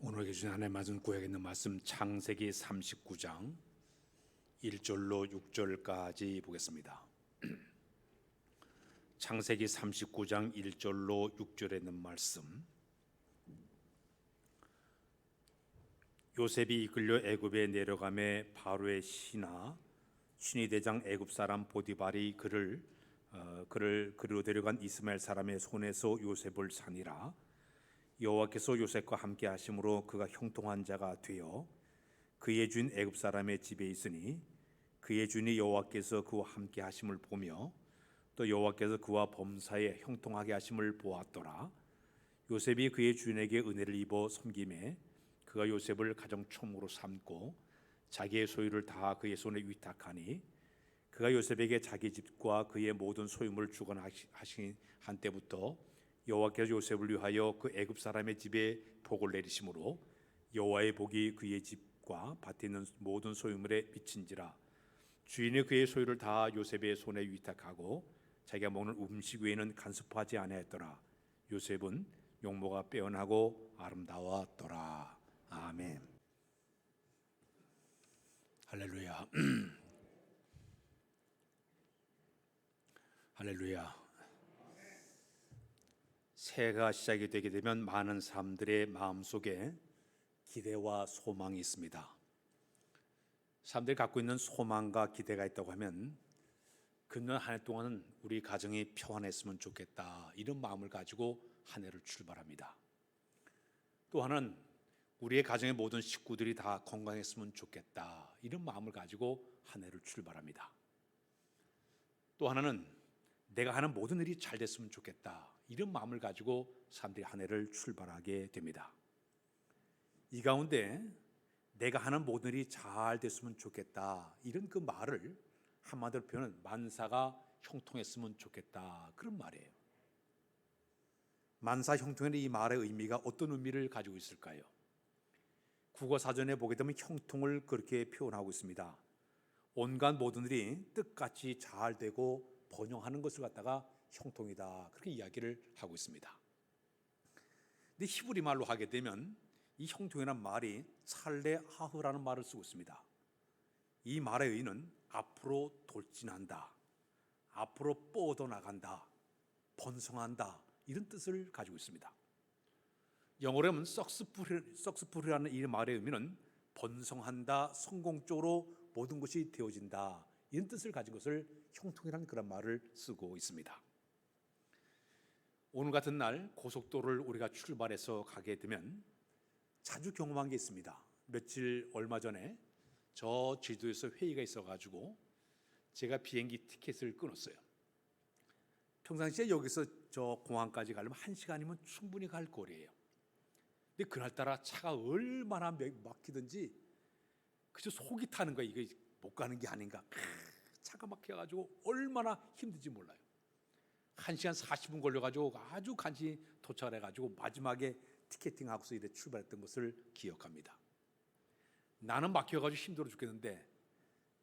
오늘 주신 하나님의 말씀 구약에 있는 말씀 창세기 39장 1절로 6절까지 보겠습니다. 창세기 39장 1절로 6절에 있는 말씀. 요셉이 이끌려 애굽에 내려가매 바로의 신이 대장 애굽 사람 보디발이 그를 그리로 데려간 이스마엘 사람의 손에서 요셉을 산이라. 여호와께서 요셉과 함께 하심으로 그가 형통한 자가 되어 그의 주인 애굽 사람의 집에 있으니 그의 주인이 여호와께서 그와 함께 하심을 보며 또 여호와께서 그와 범사에 형통하게 하심을 보았더라. 요셉이 그의 주인에게 은혜를 입어 섬김에 그가 요셉을 가정 총무로 삼고 자기의 소유를 다 그의 손에 위탁하니 그가 요셉에게 자기 집과 그의 모든 소유물을 주관하신 한때부터 여호와께서 요셉을 위하여 그 애굽 사람의 집에 복을 내리심으로 여호와의 복이 그의 집과 밭에 있는 모든 소유물에 미친지라. 주인이 그의 소유를 다 요셉의 손에 위탁하고 자기가 먹는 음식 외에는 간섭하지 아니하였더라. 요셉은 용모가 빼어나고 아름다웠더라. 아멘. 할렐루야. 할렐루야. 새해가 시작이 되게 되면 많은 사람들의 마음속에 기대와 소망이 있습니다. 사람들이 갖고 있는 소망과 기대가 있다고 하면 금년 한 해 동안은 우리 가정이 평안했으면 좋겠다, 이런 마음을 가지고 한 해를 출발합니다. 또 하나는 우리의 가정의 모든 식구들이 다 건강했으면 좋겠다, 이런 마음을 가지고 한 해를 출발합니다. 또 하나는 내가 하는 모든 일이 잘 됐으면 좋겠다, 이런 마음을 가지고 사람들이 한 해를 출발하게 됩니다. 이 가운데 내가 하는 모든 일이 잘 됐으면 좋겠다, 이런 그 말을 한마디로 표현은 만사가 형통했으면 좋겠다, 그런 말이에요. 만사 형통의 이 말의 의미가 어떤 의미를 가지고 있을까요? 국어사전에 보게 되면 형통을 그렇게 표현하고 있습니다. 온갖 모든 일이 뜻같이 잘 되고 번영하는 것을 갖다가 형통이다, 그렇게 이야기를 하고 있습니다. 근데 히브리 말로 하게 되면 이 형통이라는 말이 찰레하흐라는 말을 쓰고 있습니다. 이 말의 의미는 앞으로 돌진한다, 앞으로 뻗어나간다, 번성한다, 이런 뜻을 가지고 있습니다. 영어로 하면 석스풀이라는 이 말의 의미는 번성한다, 성공적으로 모든 것이 되어진다, 이런 뜻을 가진 것을 형통이라는 그런 말을 쓰고 있습니다. 오늘 같은 날 고속도로를 우리가 출발해서 가게 되면 자주 경험한 게 있습니다. 얼마 전에 저 제주도에서 회의가 있어가지고 제가 비행기 티켓을 끊었어요. 평상시에 여기서 저 공항까지 가려면 1시간이면 충분히 갈 거리예요. 근데 그날따라 차가 얼마나 막히든지 그저 속이 타는 거야. 이게 못 가는 게 아닌가. 차가 막혀가지고 얼마나 힘든지 몰라요. 1시간 40분 걸려가지고 아주 간신히 도착을 해가지고 마지막에 티켓팅하고서 이래 출발했던 것을 기억합니다. 나는 막혀가지고 힘들어 죽겠는데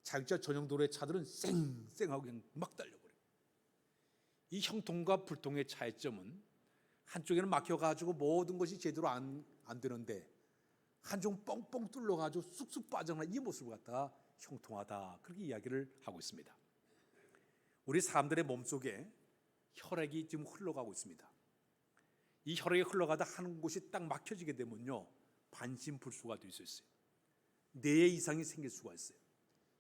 자격자 전용 도로의 차들은 쌩쌩하고 그냥 막 달려버려요. 이 형통과 불통의 차이점은 한쪽에는 막혀가지고 모든 것이 제대로 안 되는데 한쪽은 뻥뻥 뚫려가지고 쑥쑥 빠져나가는 이 모습을 갖다가 형통하다, 그렇게 이야기를 하고 있습니다. 우리 사람들의 몸속에 혈액이 지금 흘러가고 있습니다. 이 혈액이 흘러가다 한 곳이 딱 막혀지게 되면요, 반신불수가 될 수 있어요. 뇌에 이상이 생길 수가 있어요.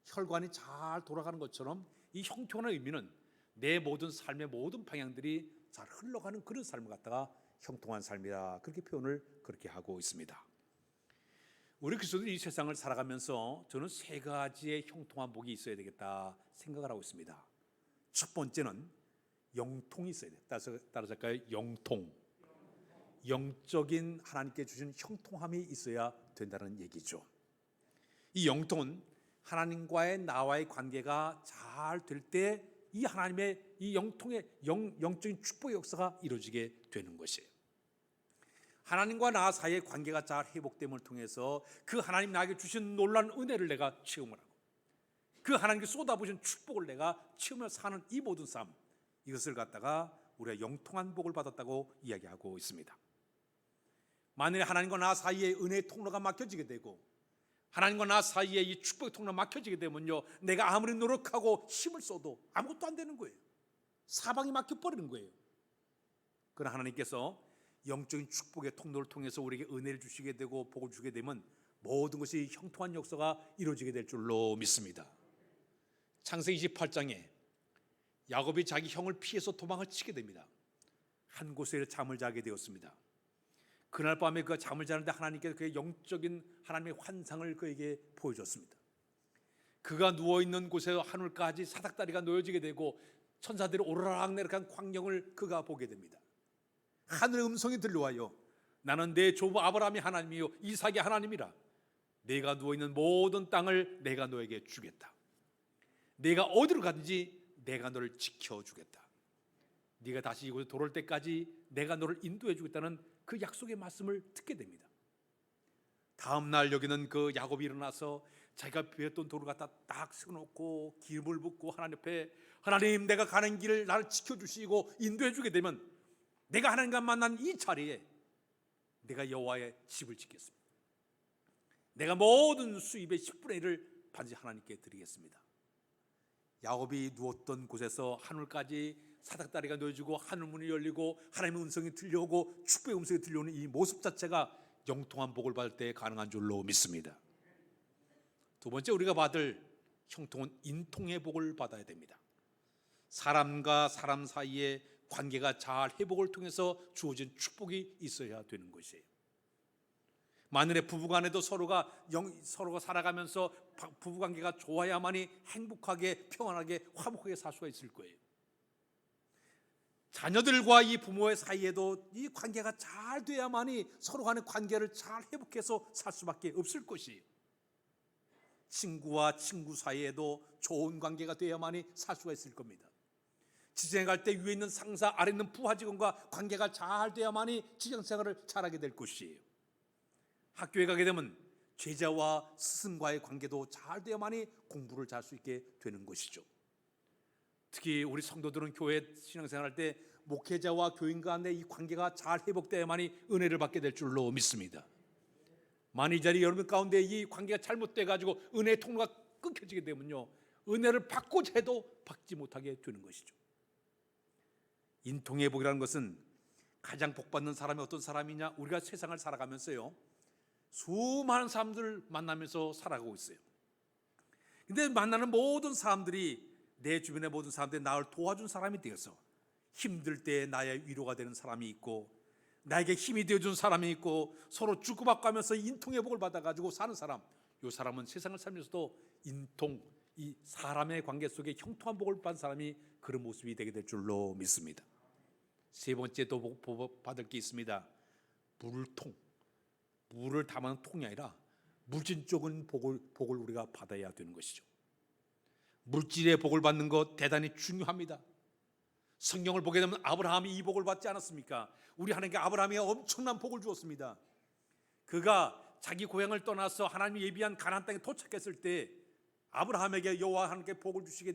혈관이 잘 돌아가는 것처럼 이 형통의 의미는 내 모든 삶의 모든 방향들이 잘 흘러가는 그런 삶을 갖다가 형통한 삶이다, 그렇게 표현을 그렇게 하고 있습니다. 우리 그리스도인이 이 세상을 살아가면서 저는 세 가지의 형통한 복이 있어야 되겠다 생각을 하고 있습니다. 첫 번째는 영통이 있어야 돼요. 따라서 할까요? 영통. 영적인 하나님께 주신 형통함이 있어야 된다는 얘기죠. 이 영통은 하나님과의 나와의 관계가 잘 될 때 이 하나님의 이 영통의 영적인 축복의 역사가 이루어지게 되는 것이에요. 하나님과 나 사이의 관계가 잘 회복됨을 통해서 그 하나님 나에게 주신 놀라운 은혜를 내가 체험을 하고 그 하나님께 쏟아부으신 축복을 내가 체험하며 사는 이 모든 삶, 이것을 갖다가 우리가 영통한 복을 받았다고 이야기하고 있습니다. 만일에 하나님과 나 사이에 은혜의 통로가 막혀지게 되고 하나님과 나 사이에 이 축복의 통로가 막혀지게 되면요, 내가 아무리 노력하고 힘을 써도 아무것도 안 되는 거예요. 사방이 막혀버리는 거예요. 그러나 하나님께서 영적인 축복의 통로를 통해서 우리에게 은혜를 주시게 되고 복을 주게 되면 모든 것이 형통한 역사가 이루어지게 될 줄로 믿습니다. 창세기 28장에 야곱이 자기 형을 피해서 도망을 치게 됩니다. 한 곳에 잠을 자게 되었습니다. 그날 밤에 그 잠을 자는데 하나님께서 그의 영적인 하나님의 환상을 그에게 보여줬습니다. 그가 누워있는 곳에 하늘까지 사닥다리가 놓여지게 되고 천사들이 오르락내락한 광경을 그가 보게 됩니다. 하늘의 음성이 들려와요. 나는 내 조부 아브라함이 하나님이요 이삭이 하나님이라. 내가 누워있는 모든 땅을 내가 너에게 주겠다. 내가 어디로 가든지 내가 너를 지켜주겠다. 네가 다시 이곳에 돌아올 때까지 내가 너를 인도해 주겠다는 그 약속의 말씀을 듣게 됩니다. 다음 날 여기는 그 야곱이 일어나서 자기가 배웠던 돌을 갖다 딱 세워놓고 기름을 붓고 하나님 앞에, 하나님 내가 가는 길을 나를 지켜주시고 인도해 주게 되면 내가 하나님과 만난 이 자리에 내가 여호와의 집을 짓겠습니다. 내가 모든 수입의 10분의 1을 반드시 하나님께 드리겠습니다. 야곱이 누웠던 곳에서 하늘까지 사닥다리가 놓여지고 하늘문이 열리고 하나님의 음성이 들려오고 축복의 음성이 들려오는 이 모습 자체가 영통한 복을 받을 때 가능한 줄로 믿습니다. 두 번째, 우리가 받을 형통은 인통의 복을 받아야 됩니다. 사람과 사람 사이의 관계가 잘 회복을 통해서 주어진 축복이 있어야 되는 것이에요. 만일에 부부간에도 서로가 살아가면서 부부관계가 좋아야만이 행복하게 평안하게 화목하게 살 수가 있을 거예요. 자녀들과 이 부모의 사이에도 이 관계가 잘 돼야만이 서로 간의 관계를 잘 회복해서 살 수밖에 없을 것이에요. 친구와 친구 사이에도 좋은 관계가 돼야만이 살 수가 있을 겁니다. 직장에 갈 때 위에 있는 상사, 아래 있는 부하 직원과 관계가 잘 돼야만이 직장생활을 잘하게 될 것이에요. 학교에 가게 되면 제자와 스승과의 관계도 잘 돼야만이 공부를 잘 수 있게 되는 것이죠. 특히 우리 성도들은 교회 신앙생활할 때 목회자와 교인 간의 이 관계가 잘 회복돼야만이 은혜를 받게 될 줄로 믿습니다. 만일 이 자리 여러분 가운데 이 관계가 잘못돼 가지고 은혜의 통로가 끊겨지게 되면요, 은혜를 받고자 해도 받지 못하게 되는 것이죠. 인통의 복이라는 것은 가장 복받는 사람이 어떤 사람이냐, 우리가 세상을 살아가면서요 수많은 사람들을 만나면서 살아가고 있어요. 근데 만나는 모든 사람들이 내 주변의 모든 사람들이 나를 도와준 사람이 되어서 힘들 때 나의 위로가 되는 사람이 있고 나에게 힘이 되어준 사람이 있고 서로 주고받고 하면서 인통의 복을 받아가지고 사는 사람, 이 사람은 세상을 살면서도 인통, 이 사람의 관계 속에 형통한 복을 받은 사람이 그런 모습이 되게 될 줄로 믿습니다. 세 번째 또 복 받을 게 있습니다. 물통, 물을 담아는 통이 아니라 물질적인 복을 우리가 받아야 되는 것이죠. 물질의 복을 받는 것 대단히 중요합니다. 성경을 보게 되면 아브라함이 이 복을 받지 않았습니까? 우리 하나님께 아브라함이 엄청난 복을 주었습니다. 그가 자기 고향을 떠나서 하나님이 예비한 가나안 땅에 도착했을 때 아브라함에게 여호와 하나님께 복을 주시게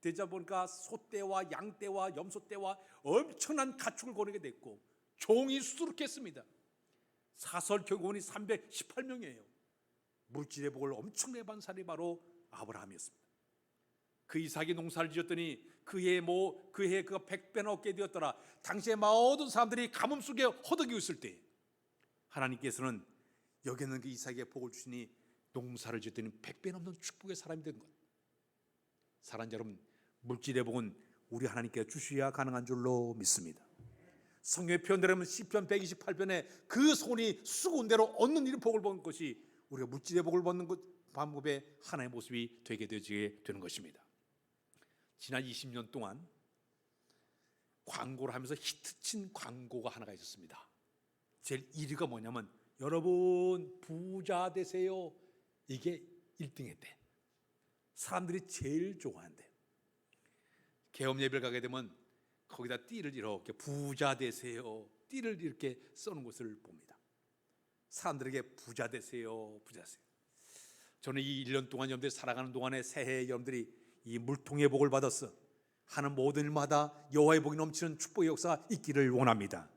되자 보니까 소떼와 양떼와 염소떼와 엄청난 가축을 거느게 됐고 종이 수두룩했습니다. 사설 경호원이 318명이에요. 물질의 복을 엄청나게 받은 사람이 바로 아브라함이었습니다. 그 이삭이 농사를 지었더니 그해 그가 100배나 얻게 되었더라. 당시에 모든 사람들이 가뭄 속에 허덕이고 있을 때 하나님께서는 여기는 그 이삭에게 복을 주시니 농사를 지었더니 100배 넘는 축복의 사람이 된 것. 사랑하는 여러분, 물질의 복은 우리 하나님께 주셔야 가능한 줄로 믿습니다. 성경의 표현대로 시편 128편에 그 손이 수고한 대로 얻는 일은 복을 받는 것이 우리가 물질의 복을 받는 것 방법의 하나의 모습이 되게 되는 것입니다. 지난 20년 동안 광고를 하면서 히트친 광고가 하나가 있었습니다. 제일 1위가 뭐냐면 여러분 부자 되세요. 이게 1등했대. 사람들이 제일 좋아한대. 개업 예배를 가게 되면 거기다 띠를 이렇게 부자 되세요. 띠를 이렇게 써놓은 것을 봅니다. 사람들에게 부자 되세요. 부자 되세요. 저는 이 1년 동안 여러분들이 살아가는 동안에 새해 여러분들이 이 물통의 복을 받았어 하는 모든 일마다 여호와의 복이 넘치는 축복의 역사가 있기를 원합니다.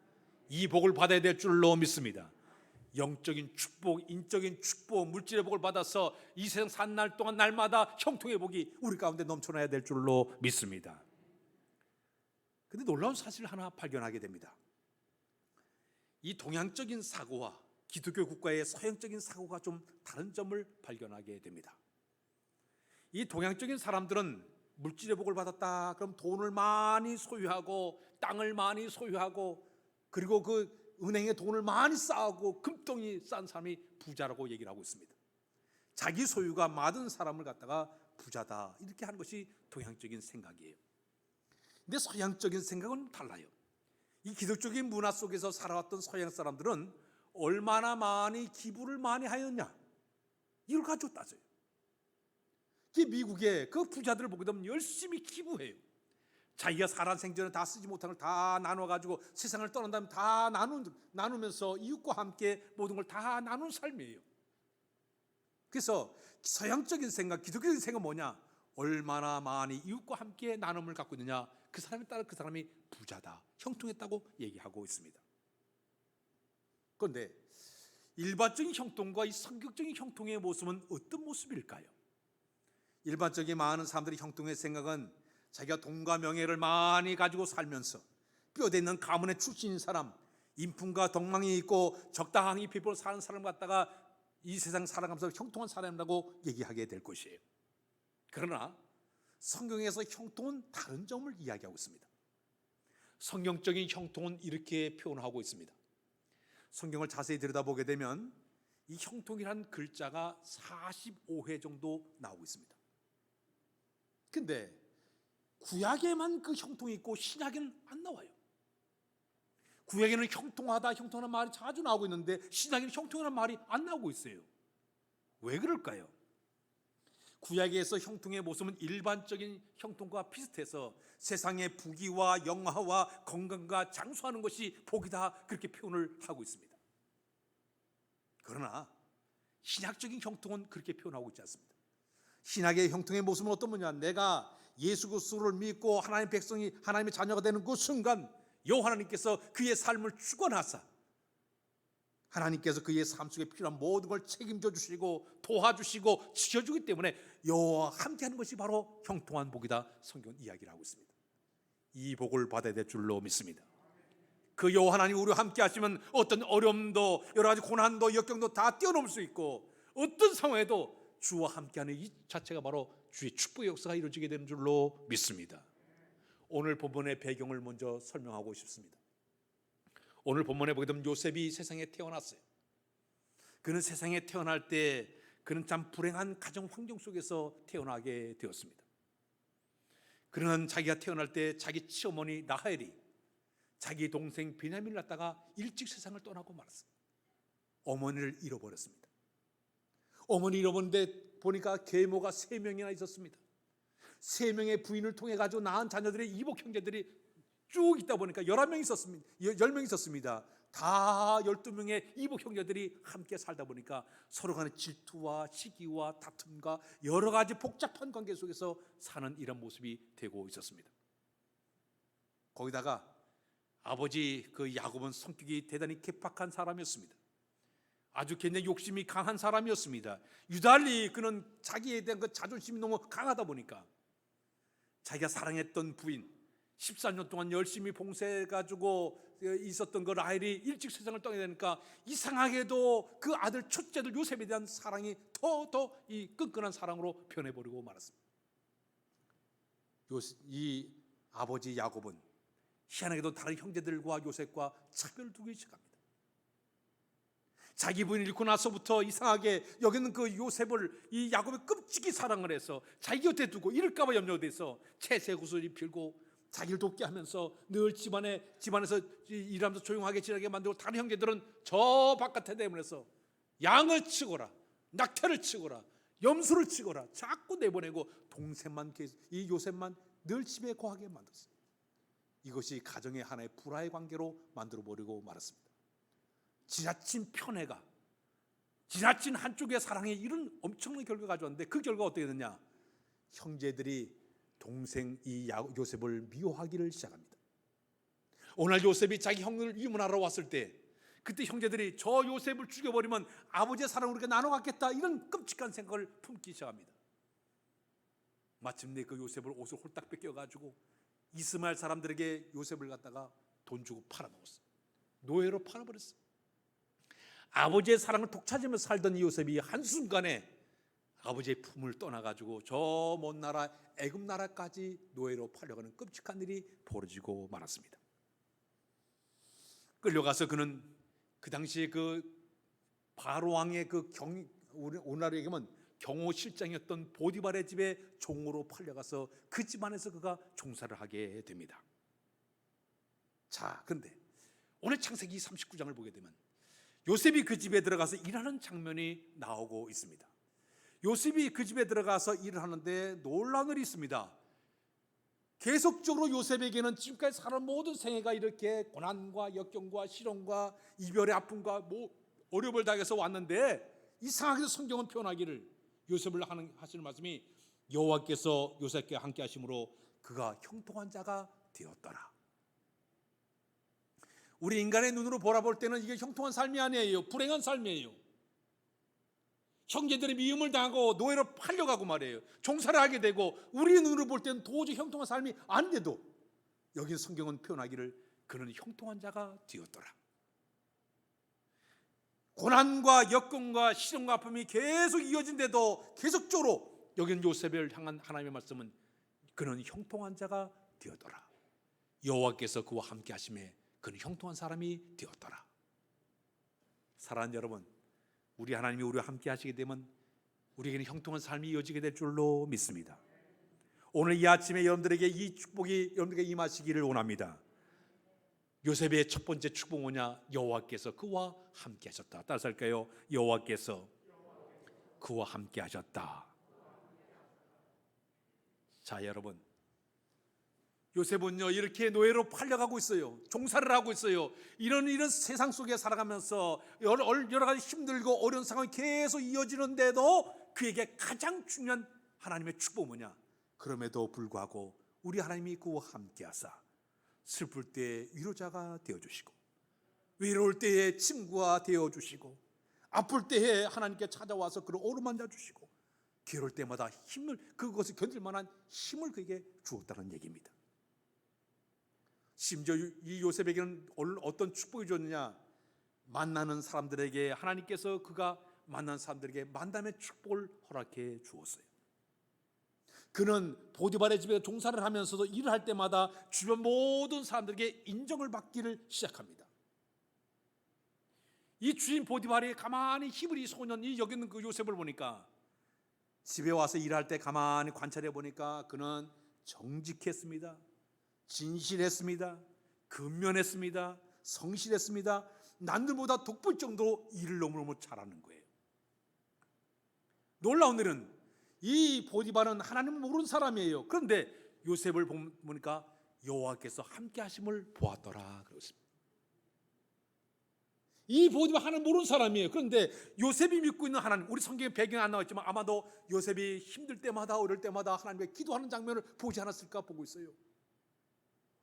이 복을 받아야 될 줄로 믿습니다. 영적인 축복, 인적인 축복, 물질의 복을 받아서 이 세상 산 날 동안 날마다 형통의 복이 우리 가운데 넘쳐나야 될 줄로 믿습니다. 근데 놀라운 사실을 하나 발견하게 됩니다. 이 동양적인 사고와 기독교 국가의 서양적인 사고가 좀 다른 점을 발견하게 됩니다. 이 동양적인 사람들은 물질의 복을 받았다 그럼 돈을 많이 소유하고 땅을 많이 소유하고 그리고 그 은행에 돈을 많이 쌓고 금덩이 쌓은 사람이 부자라고 얘기를 하고 있습니다. 자기 소유가 많은 사람을 갖다가 부자다 이렇게 하는 것이 동양적인 생각이에요. 근데 서양적인 생각은 달라요. 이 기독적인 문화 속에서 살아왔던 서양 사람들은 얼마나 많이 기부를 많이 하였냐 이걸 가지고 따져요. 미국의 그 부자들을 보게 되면 열심히 기부해요. 자기가 살아 생전에 다 쓰지 못한 걸 다 나눠가지고 세상을 떠난 다음에 다 나누면서 이웃과 함께 모든 걸 다 나누는 삶이에요. 그래서 서양적인 생각, 기독교적인 생각은 뭐냐? 얼마나 많이 이웃과 함께 나눔을 갖고 있느냐, 그 사람에 따라 그 사람이 부자다, 형통했다고 얘기하고 있습니다. 그런데 일반적인 형통과 이 성격적인 형통의 모습은 어떤 모습일까요? 일반적인 많은 사람들이 형통의 생각은 자기가 돈과 명예를 많이 가지고 살면서 뼈대 있는 가문의 출신인 사람, 인품과 덕망이 있고 적당히 비법을 사는 사람 갖다가 이 세상 살아가면서 형통한 사람이라고 얘기하게 될 것이에요. 그러나 성경에서 형통은 다른 점을 이야기하고 있습니다. 성경적인 형통은 이렇게 표현하고 있습니다. 성경을 자세히 들여다보게 되면 이 형통이라는 글자가 45회 정도 나오고 있습니다. 근데 구약에만 그 형통이 있고 신약에는 안 나와요. 구약에는 형통하다는 말이 자주 나오고 있는데 신약에는 형통이라는 말이 안 나오고 있어요. 왜 그럴까요? 구약에서 형통의 모습은 일반적인 형통과 비슷해서 세상의 부귀와 영화와 건강과 장수하는 것이 복이다 그렇게 표현을 하고 있습니다. 그러나 신약적인 형통은 그렇게 표현하고 있지 않습니다. 신약의 형통의 모습은 어떤 거냐? 내가 예수 그리스도를 믿고 하나님의 백성이 하나님의 자녀가 되는 그 순간 여호와 하나님께서 그의 삶을 주관하사 하나님께서 그의 삶 속에 필요한 모든 걸 책임져 주시고 도와주시고 지켜주기 때문에 여호와와 함께하는 것이 바로 형통한 복이다 성경은 이야기를 하고 있습니다. 이 복을 받아야 될 줄로 믿습니다. 그 여호와 하나님 우리와 함께 하시면 어떤 어려움도 여러 가지 고난도 역경도 다 뛰어넘을 수 있고 어떤 상황에도 주와 함께하는 이 자체가 바로 주의 축복의 역사가 이루어지게 되는 줄로 믿습니다. 오늘 본문의 배경을 먼저 설명하고 싶습니다. 오늘 본문에 보게 되면 요셉이 세상에 태어났어요. 그는 세상에 태어날 때 그는 참 불행한 가정 환경 속에서 태어나게 되었습니다. 그는 자기가 태어날 때 자기 시어머니 라헬이 자기 동생 베냐민을 낳다가 일찍 세상을 떠나고 말았어요. 어머니를 잃어버렸습니다. 어머니 잃어버렸는데 보니까 계모가 3명이나 있었습니다. 3명의 부인을 통해 가지고 낳은 자녀들의 이복 형제들이 쭉 있다 보니까 11명 있었습니다. 10명 있었습니다. 다 12명의 이복 형제들이 함께 살다 보니까 서로 간의 질투와 시기와 다툼과 여러 가지 복잡한 관계 속에서 사는 이런 모습이 되고 있었습니다. 거기다가 아버지 그 야곱은 성격이 대단히 개팍한 사람이었습니다. 아주 굉장히 욕심이 강한 사람이었습니다. 유달리 그는 자기에 대한 그 자존심이 너무 강하다 보니까 자기가 사랑했던 부인 14년 동안 열심히 봉사해가지고 있었던 그 라헬이 일찍 세상을 떠나게 되니까 이상하게도 그 아들 첫째들 요셉에 대한 사랑이 더 이 끈끈한 사랑으로 변해버리고 말았습니다. 이 아버지 야곱은 희한하게도 다른 형제들과 요셉과 차별을 두기 시작합니다. 자기 부인을 잃고 나서부터 이상하게 여기는 그 요셉을 이 야곱이 끔찍이 사랑을 해서 자기 곁에 두고 잃을까봐 염려돼서 채색 옷을 입히고 자기를 돕게 하면서 늘 집안에서 일하면서 조용하게 지내게 만들고 다른 형제들은 저 바깥에 내보내서 양을 치거라 낙태를 치거라 염소를 치거라 자꾸 내보내고 동생만 이 요셉만 늘 집에 거하게 만들었어요. 이것이 가정의 하나의 불화의 관계로 만들어버리고 말았습니다. 지나친 편애가 지나친 한쪽의 사랑에 이런 엄청난 결과가 가져왔는데 그 결과가 어떻게 됐냐? 형제들이 동생 이 요셉을 미워하기를 시작합니다. 오늘 요셉이 자기 형을 유문하러 왔을 때 그때 형제들이 저 요셉을 죽여버리면 아버지의 사랑을 우리가 나눠 갖겠다, 이런 끔찍한 생각을 품기 시작합니다. 마침내 그 요셉을 옷을 홀딱 뺏겨가지고 이스마엘 사람들에게 요셉을 갖다가 돈 주고 팔아먹었어요. 노예로 팔아버렸어요. 아버지의 사랑을 독차지하며 살던 이 요셉이 한순간에 아버지의 품을 떠나가지고 저 먼 나라 애굽 나라까지 노예로 팔려가는 끔찍한 일이 벌어지고 말았습니다. 끌려가서 그는 그 당시에 그 바로 왕의 오늘날로 얘기하면 경호실장이었던 보디발의 집에 종으로 팔려가서 그 집안에서 그가 종사를 하게 됩니다. 자, 그런데 오늘 창세기 39장을 보게 되면 요셉이 그 집에 들어가서 일하는 장면이 나오고 있습니다. 요셉이 그 집에 들어가서 일을 하는데 놀라운 일이 있습니다. 계속적으로 요셉에게는 지금까지 살아온 모든 생애가 이렇게 고난과 역경과 시련과 이별의 아픔과 어려움을 당해서 왔는데, 이상하게도 성경은 표현하기를, 요셉을 하시는 말씀이 여호와께서 요셉과 함께 하심으로 그가 형통한 자가 되었더라. 우리 인간의 눈으로 바라볼 때는 이게 형통한 삶이 아니에요. 불행한 삶이에요. 형제들의 미움을 당하고 노예로 팔려가고 말이에요. 종사를 하게 되고, 우리의 눈으로 볼 때는 도저히 형통한 삶이 아닌데도 여기 성경은 표현하기를 그는 형통한 자가 되었더라. 고난과 역경과 시련과 아픔이 계속 이어진데도 계속적으로 여기는 요셉을 향한 하나님의 말씀은 그는 형통한 자가 되었더라. 여호와께서 그와 함께 하심에 그는 형통한 사람이 되었더라. 사랑하는 여러분, 우리 하나님이 우리와 함께 하시게 되면 우리에게는 형통한 삶이 이어지게 될 줄로 믿습니다. 오늘 이 아침에 여러분들에게 이 축복이 여러분들에게 임하시기를 원합니다. 요셉의 첫 번째 축복은 뭐냐? 여호와께서 그와 함께 하셨다. 따라서 할까요? 여호와께서 그와 함께 하셨다. 자, 여러분, 요셉은요 이렇게 노예로 팔려가고 있어요. 종사를 하고 있어요. 이런 세상 속에 살아가면서 여러 가지 힘들고 어려운 상황이 계속 이어지는데도 그에게 가장 중요한 하나님의 축복은 뭐냐? 그럼에도 불구하고 우리 하나님이 그와 함께 하사 슬플 때에 위로자가 되어주시고, 외로울 때에 친구가 되어주시고, 아플 때에 하나님께 찾아와서 그를 어루만져 주시고, 괴로울 때마다 그것을 견딜 만한 힘을 그에게 주었다는 얘기입니다. 심지어 이 요셉에게는 어떤 축복이 줬느냐? 만나는 사람들에게 하나님께서 그가 만난 사람들에게 만남의 축복을 허락해 주었어요. 그는 보디발의 집에 종사를 하면서도 일을 할 때마다 주변 모든 사람들에게 인정을 받기를 시작합니다. 이 주인 보디발이 가만히 히브리 소년이 여기 있는 그 요셉을 보니까, 집에 와서 일할 때 가만히 관찰해 보니까 그는 정직했습니다. 진실했습니다. 근면했습니다. 성실했습니다. 남들보다 돋볼 정도로 일을 너무너무 잘하는 거예요. 놀라운 일은 이 보디발은 하나님을 모르는 사람이에요. 그런데 요셉을 보니까 여호와께서 함께 하심을 보았더라 그랬습니다. 이 보디발 하나님 모르는 사람이에요. 그런데 요셉이 믿고 있는 하나님, 우리 성경에 배경에 안 나와있지만 아마도 요셉이 힘들 때마다 어릴 때마다 하나님께 기도하는 장면을 보지 않았을까 보고 있어요.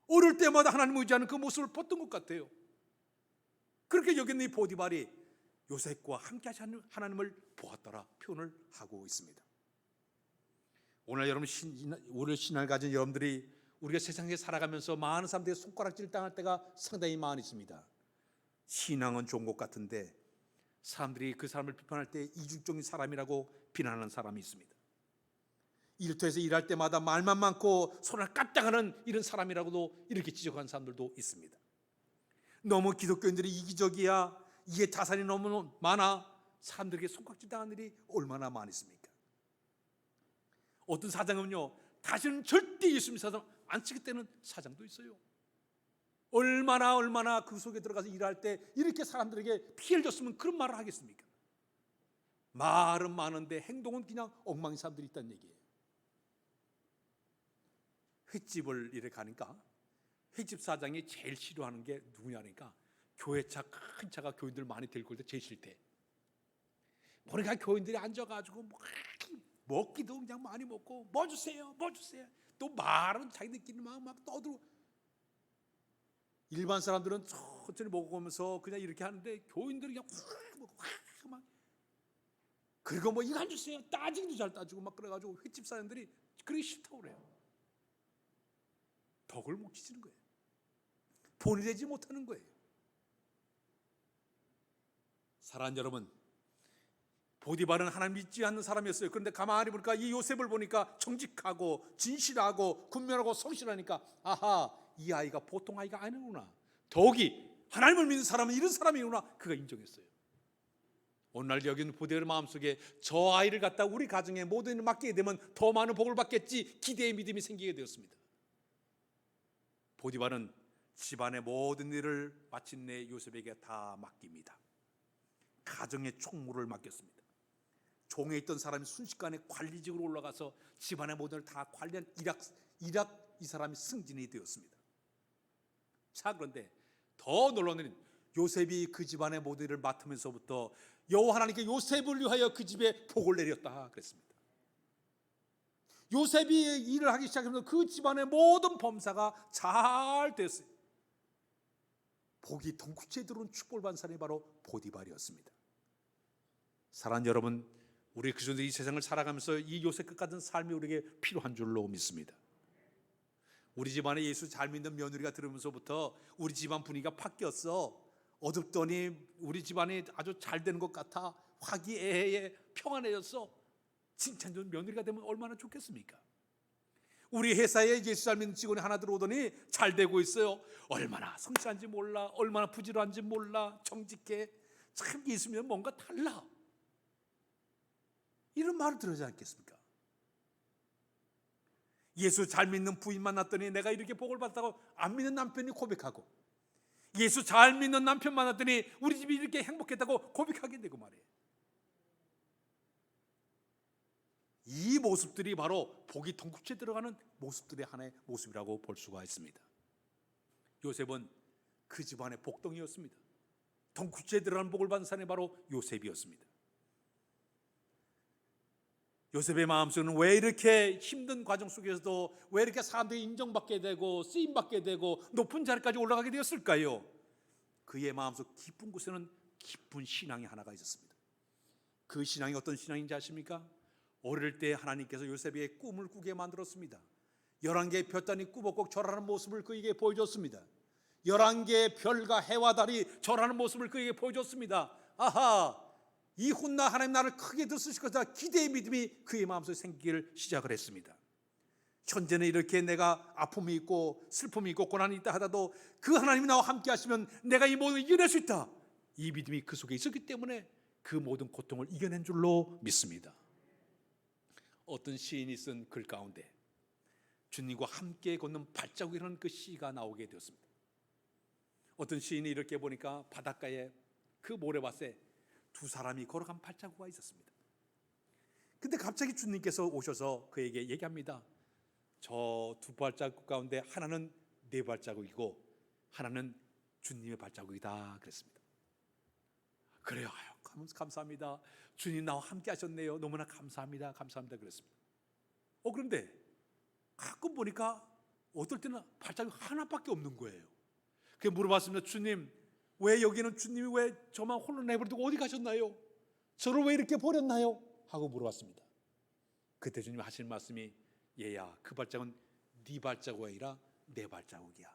어릴 때마다 하나님을 의지하는 그 모습을 봤던 것 같아요. 그렇게 여기 있는 이 보디발이 요셉과 함께 하시는 하나님을 보았더라 표현을 하고 있습니다. 오늘 여러분, 오늘 신앙을 가진 여러분들이 우리가 세상에 살아가면서 많은 사람들이 손가락질 당할 때가 상당히 많이 있습니다. 신앙은 좋은 것 같은데 사람들이 그 사람을 비판할 때 이중적인 사람이라고 비난하는 사람이 있습니다. 일터에서 일할 때마다 말만 많고 손을 까딱하는 이런 사람이라고도 이렇게 지적하는 사람들도 있습니다. 너무 기독교인들이 이기적이야, 이게 자산이 너무 많아, 사람들에게 손가락질 당하는 일이 얼마나 많이 있습니까? 어떤 사장은요, 다시는 절대 예수님 사장 안 치겠다는 사장도 있어요. 얼마나 그 속에 들어가서 일할 때 이렇게 사람들에게 피해를 줬으면 그런 말을 하겠습니까? 말은 많은데 행동은 그냥 엉망인 사람들이 있다는 얘기예요. 횟집을 이렇게 가니까 횟집 사장이 제일 싫어하는 게 누구냐니까, 교회차 큰 차가 교인들 많이 데리고 올 때 제일 싫대. 보니까 교인들이 앉아가지고 먹기도 그냥 많이 먹고 뭐 주세요 또 말은 자기들끼리 막 떠들고, 일반 사람들은 천천히 먹어가면서 그냥 이렇게 하는데 교인들이 그냥 확 그리고 뭐 이거 안 주세요 따지기도 잘 따지고 막 그래가지고 횟집 사람들이 그러기 싫다고 그래요. 덕을 못 지키는 거예요. 본이 되지 못하는 거예요. 사랑하는 여러분, 보디발은 하나님 믿지 않는 사람이었어요. 그런데 가만히 보니까 이 요셉을 보니까 정직하고 진실하고 군면하고 성실하니까 아하, 이 아이가 보통 아이가 아니구나. 더욱이 하나님을 믿는 사람은 이런 사람이구나. 그가 인정했어요. 오늘날 여기 있는 보디발의 마음속에 저 아이를 갖다 우리 가정에 모든 일을 맡기게 되면 더 많은 복을 받겠지 기대의 믿음이 생기게 되었습니다. 보디발은 집안의 모든 일을 마침내 요셉에게 다 맡깁니다. 가정의 총무를 맡겼습니다. 종에 있던 사람이 순식간에 관리직으로 올라가서 집안의 모든 걸 다 관리한 일학 이 사람이 승진이 되었습니다. 자, 그런데 더 놀라운 일은 요셉이 그 집안의 모든 일을 맡으면서부터 여호와 하나님께 요셉을 위하여 그 집에 복을 내렸다 그랬습니다. 요셉이 일을 하기 시작하면서 그 집안의 모든 범사가 잘 됐어요. 복이 덩쿠치에 들어온 축복을 받은 사람이 바로 보디발이었습니다. 사랑하는 여러분, 우리 그리스도인들이 이 세상을 살아가면서 이 요셉 같은 삶이 우리에게 필요한 줄로 믿습니다. 우리 집안에 예수 잘 믿는 며느리가 들으면서부터 우리 집안 분위기가 바뀌었어. 어둡더니 우리 집안이 아주 잘 되는 것 같아. 화기애애해 평안해졌어. 칭찬 좋은 며느리가 되면 얼마나 좋겠습니까? 우리 회사에 예수 잘 믿는 직원이 하나 들어오더니 잘 되고 있어요. 얼마나 성실한지 몰라. 얼마나 부지런한지 몰라. 정직해. 참 예수 믿으면 뭔가 달라. 이런 말을 들으지 않겠습니까? 예수 잘 믿는 부인 만났더니 내가 이렇게 복을 받았다고 안 믿는 남편이 고백하고, 예수 잘 믿는 남편 만났더니 우리 집이 이렇게 행복했다고 고백하게 되고 말이에요. 이 모습들이 바로 복이 덩쿠치에 들어가는 모습들의 하나의 모습이라고 볼 수가 있습니다. 요셉은 그 집안의 복덩이였습니다. 덩쿠치에 들어가는 복을 받은 사람이 바로 요셉이었습니다. 요셉의 마음속에는 왜 이렇게 힘든 과정 속에서도 왜 이렇게 사람들이 인정받게 되고 쓰임받게 되고 높은 자리까지 올라가게 되었을까요? 그의 마음속 깊은 곳에는 깊은 신앙이 하나가 있었습니다. 그 신앙이 어떤 신앙인지 아십니까? 어릴 때 하나님께서 요셉에게 꿈을 꾸게 만들었습니다. 11개의 별단이 꾸벅꾸 절하는 모습을 그에게 보여줬습니다. 11개의 별과 해와 달이 절하는 모습을 그에게 보여줬습니다. 아하, 이 훗날 하나님 나를 크게 드실 것이다. 기대의 믿음이 그의 마음속에 생기기를 시작을 했습니다. 현재는 이렇게 내가 아픔이 있고 슬픔이 있고 고난이 있다 하더라도 그 하나님이 나와 함께 하시면 내가 이 모든 걸 이겨낼 수 있다. 이 믿음이 그 속에 있었기 때문에 그 모든 고통을 이겨낸 줄로 믿습니다. 어떤 시인이 쓴 글 가운데 주님과 함께 걷는 발자국이라는 그 시가 나오게 되었습니다. 어떤 시인이 이렇게 보니까 바닷가에 그 모래밭에 두 사람이 걸어간 발자국이 있었습니다. 근데 갑자기 주님께서 오셔서 그에게 얘기합니다. 저 두 발자국 가운데 하나는 내 발자국이고 하나는 주님의 발자국이다 그랬습니다. 그래요, 감사합니다. 주님 나와 함께 하셨네요. 너무나 감사합니다. 감사합니다 그랬습니다. 그런데 가끔 보니까 어떨 때는 발자국 하나밖에 없는 거예요. 그래서 물어봤습니다. 주님, 왜 여기는 주님이 왜 저만 홀로 내버려두고 어디 가셨나요? 저를 왜 이렇게 버렸나요? 하고 물어봤습니다. 그때 주님이 하시는 말씀이, 얘야, 그 발자국은 네 발자국이 아니라 내 발자국이야.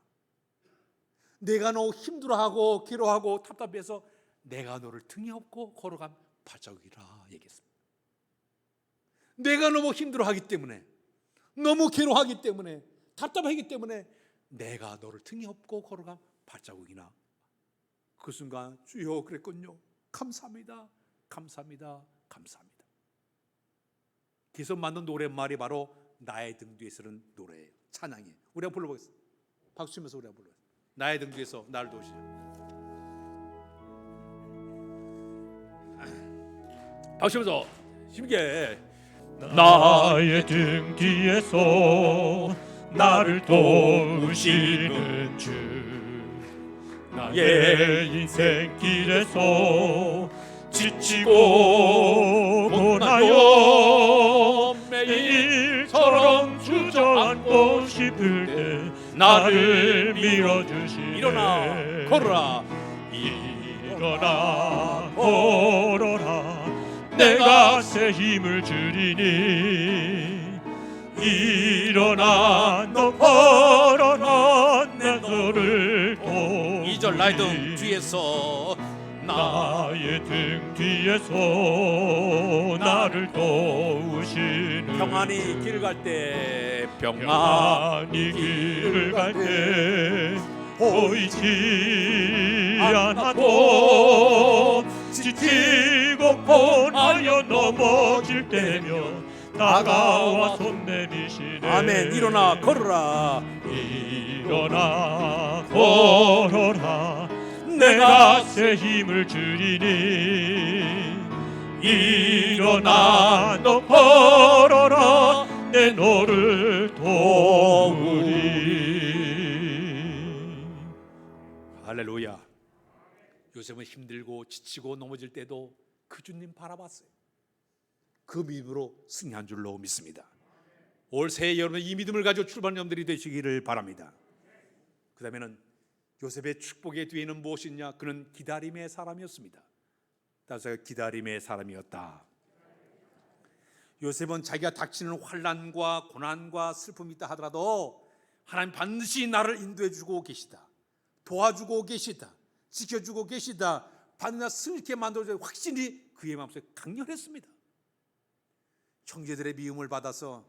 내가 너 힘들어하고 괴로워하고 답답해서 내가 너를 등에 업고 걸어간 발자국이라 얘기했습니다. 내가 너무 힘들어하기 때문에, 너무 괴로워하기 때문에, 답답하기 때문에 내가 너를 등에 업고 걸어간 발자국이나. 그 순간 주여 그랬군요. 감사합니다. 감사합니다. 감사합니다. 그래서 만든 노랫말이 바로 나의 등 뒤에 서는 노래예요. 찬양이에요. 우리 한번 불러보겠습니다. 박수 치면서 우리 한번 불러보겠습니다. 나의 등 뒤에서 나를 도우시자. 박수 치면서 힘있게. 나의 등 뒤에서 나를 도우시는 주, 나의 인생길에서 지치고 고나여 매일처럼 주저앉고 싶을 때 나를 밀어주시네. 일어나 걸어라. 일어나 걸어라. 내가 새 힘을 주리니. 일어나 너 걸어라. 내 너를 도우리. 2절 나의 등 뒤에서 나의 등 뒤에서 나를 도우시는 평안히 길을 갈 때 평안히 길을 갈 때 보이지 않아도 지치고 고나여 넘어질 때면 다가와 손 내미시네. 아멘. 일어나 걸어라. 일어나 걸어라. 내가 새 힘을 주리니. 일어나 너 걸어라. 내 너를 도우리. 할렐루야. 요셉은 힘들고 지치고 넘어질 때도 그 주님 바라봤어요. 그 믿음으로 승리한 줄로 믿습니다. 올 새해 여러분 이 믿음을 가지고 출발하는 여러분들이 되시기를 바랍니다. 그 다음에는 요셉의 축복의 뒤에는 무엇이냐? 그는 기다림의 사람이었습니다. 따라서 기다림의 사람이었다. 요셉은 자기가 닥치는 환난과 고난과 슬픔이 있다 하더라도 하나님 반드시 나를 인도해 주고 계시다, 도와주고 계시다, 지켜주고 계시다, 반드시 승리케 만들어줄 확신이 그의 마음속에 강렬했습니다. 형제들의 미움을 받아서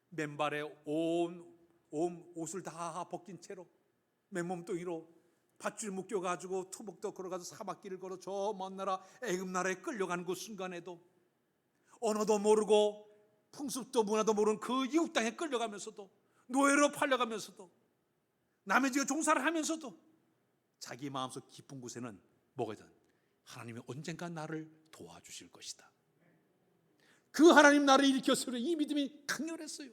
맨발에 온 옷을 다 벗긴 채로 맨몸뚱이로 밧줄 묶여가지고 투복도 걸어가서 사막길을 걸어 저 먼 나라 애굽 나라에 끌려가는 그 순간에도 언어도 모르고 풍습도 문화도 모르는 그 이웃 땅에 끌려가면서도 노예로 팔려가면서도 남의 집에 종사를 하면서도 자기 마음속 깊은 곳에는 뭐가 있든 하나님이 언젠가 나를 도와주실 것이다. 그 하나님 나를 일으켜 세우려 이 믿음이 강렬했어요.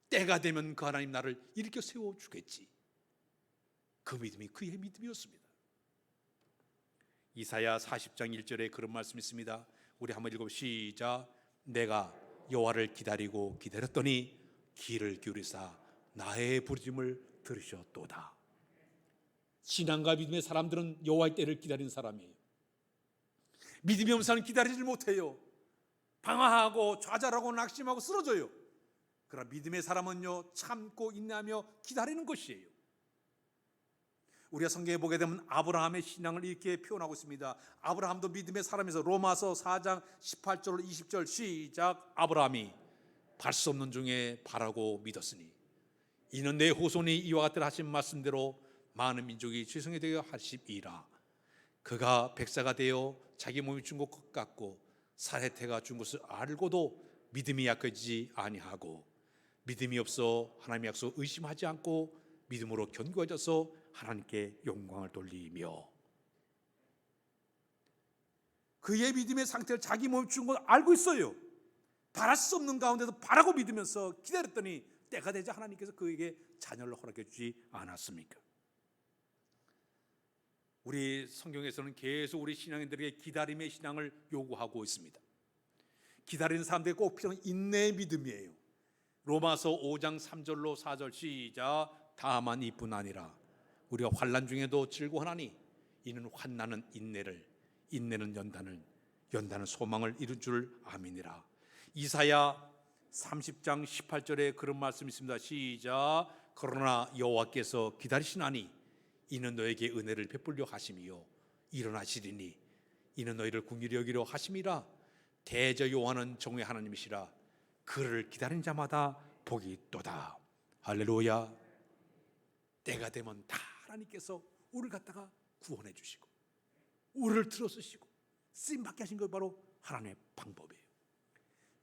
때가 되면 그 하나님 나를 일으켜 세워주겠지. 그 믿음이 그의 믿음이었습니다. 이사야 40장 1절에 그런 말씀이 있습니다. 우리 한번 읽어 시작. 내가 여호와를 기다리고 기다렸더니 귀를 기울이사 나의 부르짖음을 들으셨도다. 신앙과 믿음의 사람들은 여호와의 때를 기다리는 사람이에요. 믿음이 없는 사람은 기다리질 못해요. 방황하고 좌절하고 낙심하고 쓰러져요. 그러나 믿음의 사람은요, 참고 인내하며 기다리는 것이에요. 우리가 성경에 보게 되면 아브라함의 신앙을 이렇게 표현하고 있습니다. 아브라함도 믿음의 사람에서 로마서 4장 18절 20절 시작. 아브라함이 발 수 없는 중에 바라고 믿었으니 이는 내 후손이 이와 같으라 하신 말씀대로 많은 민족이 지성이 되어 하심이라. 그가 백사가 되어 자기 몸이 준 것 같고 사해태가 준 것을 알고도 믿음이 약해지지 아니하고 믿음이 없어 하나님의 약속 의심하지 않고 믿음으로 견고해져서 하나님께 영광을 돌리며. 그의 믿음의 상태를 자기 몸이 준 걸 알고 있어요. 바랄 수 없는 가운데도 바라고 믿으면서 기다렸더니 때가 되자 하나님께서 그에게 자녀를 허락해 주지 않았습니까? 우리 성경에서는 계속 우리 신앙인들에게 기다림의 신앙을 요구하고 있습니다. 기다리는 사람들에게 꼭 필요한 인내의 믿음이에요. 로마서 5장 3절로 4절 시작. 다만 이뿐 아니라 우리가 환난 중에도 즐거워하나니 이는 환난은 인내를, 인내는 연단을, 연단은 소망을 이룬 줄 아미니라. 이사야 30장 18절에 그런 말씀이 있습니다. 시작. 그러나 여호와께서 기다리시나니 이는 너에게 은혜를 베풀려 하심이요 일어나시리니 이는 너희를 긍휼히 여기려 하심이라. 대저 여호와는 정의 하나님이시라. 그를 기다리는 자마다 복이 있도다. 할렐루야. 때가 되면 다 하나님께서 우리를 갖다가 구원해 주시고 우리를 들어쓰시고 쓰임받게 하신 것 바로 하나님의 방법이에요.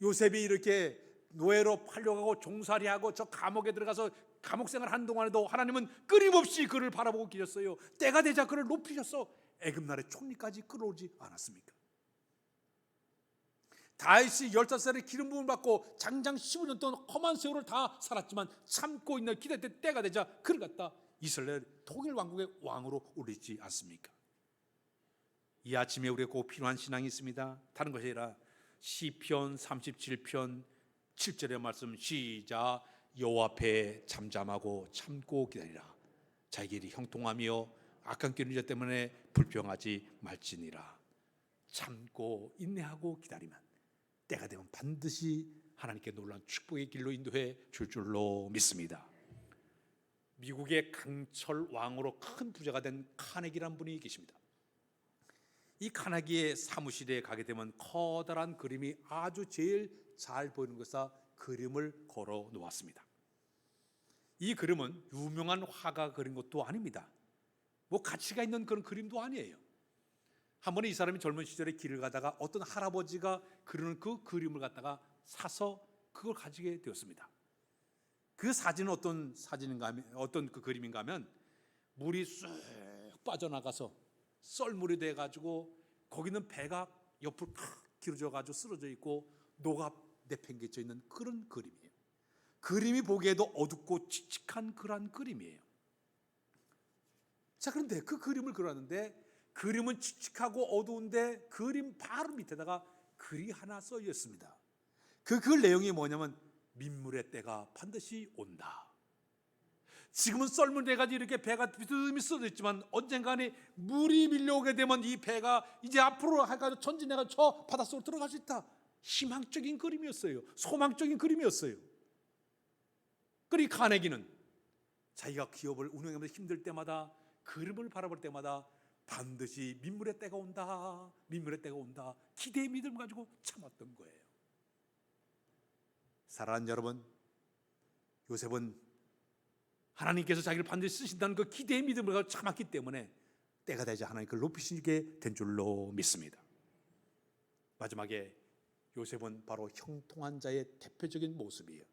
요셉이 이렇게 노예로 팔려가고 종살이하고 저 감옥에 들어가서 감옥생활 한 동안에도 하나님은 끊임없이 그를 바라보고 계셨어요. 때가 되자 그를 높이셔서 애굽 나라의 총리까지 끌어오지 않았습니까? 다윗이 15살에 기름 부음을 받고 장장 15년 동안 험한 세월을 다 살았지만 참고 있는 기다릴 때가 되자 그를 갖다 이스라엘 통일 왕국의 왕으로 올리지 않습니까? 이 아침에 우리가 꼭 필요한 신앙이 있습니다. 다른 것이 아니라 시편 37편 7절의 말씀 시작. 여호와 앞에 잠잠하고 참고 기다리라. 자기 일이 형통하며 악한 꾀는 자 때문에 불평하지 말지니라. 참고 인내하고 기다리면 때가 되면 반드시 하나님께 놀라운 축복의 길로 인도해 줄 줄로 믿습니다. 미국의 강철 왕으로 큰 부자가 된 카네기라는 분이 계십니다. 이 카네기의 사무실에 가게 되면 커다란 그림이 아주 제일 잘 보이는 곳에서 그림을 걸어 놓았습니다. 이 그림은 유명한 화가 그린 것도 아닙니다. 뭐 가치가 있는 그런 그림도 아니에요. 한 번에 이 사람이 젊은 시절에 길을 가다가 어떤 할아버지가 그리는 그 그림을 갖다가 사서 그걸 가지게 되었습니다. 그 사진은 어떤 그 그림인가 하면 물이 쑥 빠져나가서 썰물이 돼가지고 거기는 배가 옆으로 탁 길어져가지고 쓰러져 있고 녹아 내팽개쳐 있는 그런 그림이에요. 그림이 보기에도 어둡고 칙칙한 그런 그림이에요. 자, 그런데 그 그림을 그렸는데 그림은 칙칙하고 어두운데 그림 바로 밑에다가 글이 하나 써 있습니다. 그 내용이 뭐냐면 민물의 때가 반드시 온다. 지금은 썰물돼가지고 이렇게 배가 비스듬히 쓰러져 있지만 언젠가는 물이 밀려오게 되면 이 배가 이제 앞으로 해가지고 전진해가지고 저 바닷속으로 들어갈 수 있다. 희망적인 그림이었어요. 소망적인 그림이었어요. 그리 카네기는 자기가 기업을 운영하면서 힘들 때마다 그림을 바라볼 때마다 반드시 민물의 때가 온다, 민물의 때가 온다 기대의 믿음을 가지고 참았던 거예요. 사랑하는 여러분, 요셉은 하나님께서 자기를 반드시 쓰신다는 그 기대의 믿음을 가지고 참았기 때문에 때가 되자 하나님 그를 높이시게 된 줄로 믿습니다. 마지막에 요셉은 바로 형통한 자의 대표적인 모습이에요.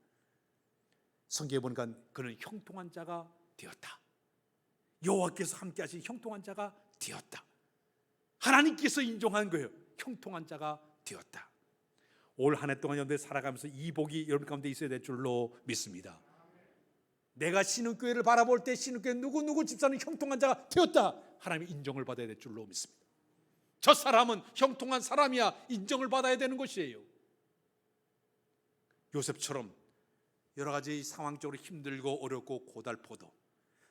성경에 보니까 그는 형통한 자가 되었다. 여호와께서 함께 하신 형통한 자가 되었다. 하나님께서 인정한 거예요. 형통한 자가 되었다. 올 한 해 동안 여러분들 살아가면서 이 복이 여러분 가운데 있어야 될 줄로 믿습니다. 내가 신흥교회를 바라볼 때 신흥교회 누구 집사는 형통한 자가 되었다. 하나님의 인정을 받아야 될 줄로 믿습니다. 저 사람은 형통한 사람이야. 인정을 받아야 되는 것이에요. 요셉처럼 여러 가지 상황적으로 힘들고 어렵고 고달퍼도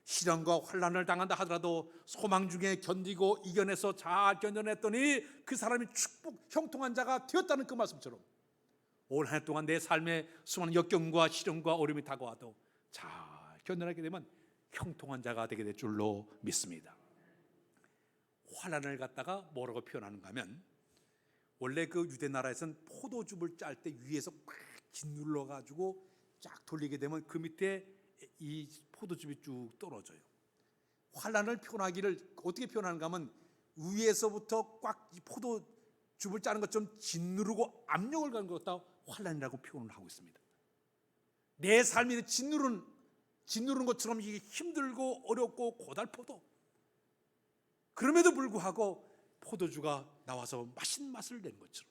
시련과 환난을 당한다 하더라도 소망 중에 견디고 이겨내서 잘 견뎌냈더니 그 사람이 축복 형통한 자가 되었다는 그 말씀처럼 올 한 해 동안 내 삶에 수많은 역경과 시련과 어려움이 다가와도 잘 견뎌내게 되면 형통한 자가 되게 될 줄로 믿습니다. 환난을 갖다가 뭐라고 표현하는가 하면 원래 그 유대 나라에서는 포도즙을 짤 때 위에서 꽉 짓눌러 가지고 쫙 돌리게 되면 그 밑에 이 포도즙이 쭉 떨어져요. 환난을 표현하기를 어떻게 표현하는가 하면 위에서부터 꽉 이 포도즙을 짜는 것처럼 짓누르고 압력을 가는 것 같다 환난이라고 표현을 하고 있습니다. 내 삶이 짓누르는 것처럼 이게 힘들고 어렵고 고달퍼도 그럼에도 불구하고 포도주가 나와서 맛있는 맛을 낸 것처럼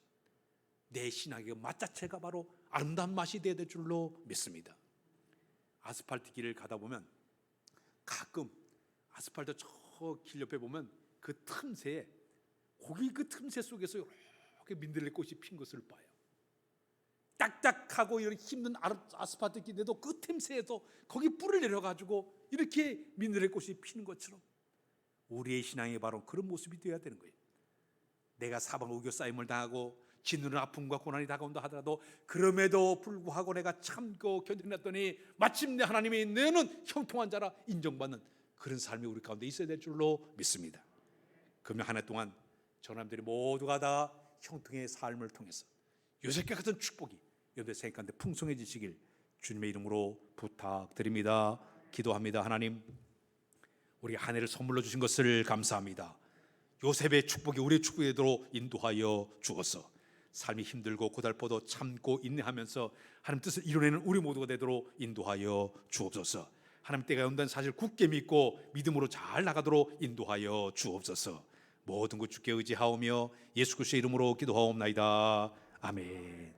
내 신앙의 맛 자체가 바로 아름다운 맛이 되어야 될 줄로 믿습니다. 아스팔트 길을 가다 보면 가끔 아스팔트 저 길 옆에 보면 그 틈새에 거기 그 틈새 속에서 이렇게 민들레 꽃이 핀 것을 봐요. 딱딱하고 이런 힘든 아스팔트 길인데도 그 틈새에서 거기 뿔을 내려가지고 이렇게 민들레 꽃이 피는 것처럼 우리의 신앙이 바로 그런 모습이 되어야 되는 거예요. 내가 사방 우겨 쌓임을 당하고 짓누른 아픔과 고난이 다가온다 하더라도 그럼에도 불구하고 내가 참고 견뎌냈더니 마침내 하나님이 너는 형통한 자라 인정받는 그런 삶이 우리 가운데 있어야 될 줄로 믿습니다. 금년 한 해 동안 저남들이 모두가 다 형통의 삶을 통해서 요셉과 같은 축복이 여러분의 생각 가운데 풍성해지시길 주님의 이름으로 부탁드립니다. 기도합니다. 하나님, 우리 한 해를 선물로 주신 것을 감사합니다. 요셉의 축복이 우리의 축복이 되도록 인도하여 주옵소서. 삶이 힘들고 고달퍼도 참고 인내하면서 하나님 뜻을 이뤄내는 우리 모두가 되도록 인도하여 주옵소서. 하나님 때가 온다는 사실 굳게 믿고 믿음으로 잘 나가도록 인도하여 주옵소서. 모든 것 주께 의지하오며 예수 그리스도의 이름으로 기도하옵나이다. 아멘.